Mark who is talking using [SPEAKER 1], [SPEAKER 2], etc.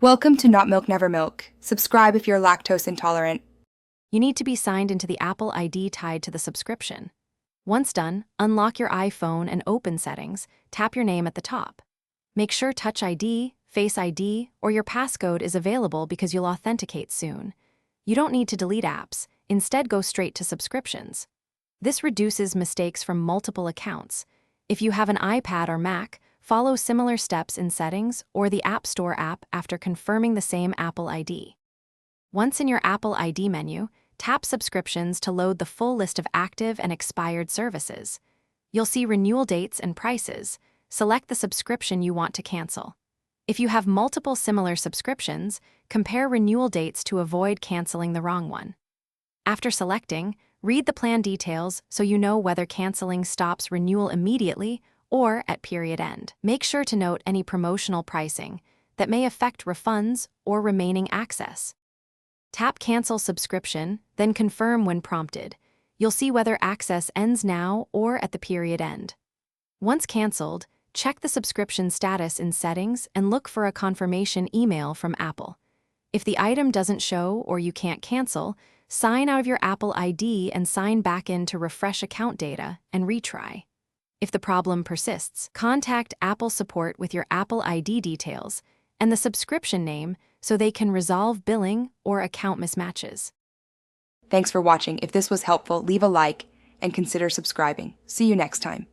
[SPEAKER 1] Welcome to Not Milk Never Milk. Subscribe if you're lactose intolerant.
[SPEAKER 2] You need to be signed into the Apple ID tied to the subscription. Once done, unlock your iPhone and open Settings, tap your name at the top. Make sure Touch ID, Face ID, or your passcode is available because you'll authenticate soon. You don't need to delete apps, instead go straight to subscriptions. This reduces mistakes from multiple accounts. If you have an iPad or Mac, follow similar steps in Settings or the App Store app after confirming the same Apple ID. Once in your Apple ID menu, tap Subscriptions to load the full list of active and expired services. You'll see renewal dates and prices. Select the subscription you want to cancel. If you have multiple similar subscriptions, compare renewal dates to avoid canceling the wrong one. After selecting, read the plan details so you know whether canceling stops renewal immediately or at period end. Make sure to note any promotional pricing that may affect refunds or remaining access. Tap Cancel Subscription, then confirm when prompted. You'll see whether access ends now or at the period end. Once canceled, check the subscription status in Settings and look for a confirmation email from Apple. If the item doesn't show or you can't cancel, sign out of your Apple ID and sign back in to refresh account data and retry. If the problem persists, contact Apple support with your Apple ID details and the subscription name so they can resolve billing or account mismatches.
[SPEAKER 1] Thanks for watching. If this was helpful, leave a like and consider subscribing. See you next time.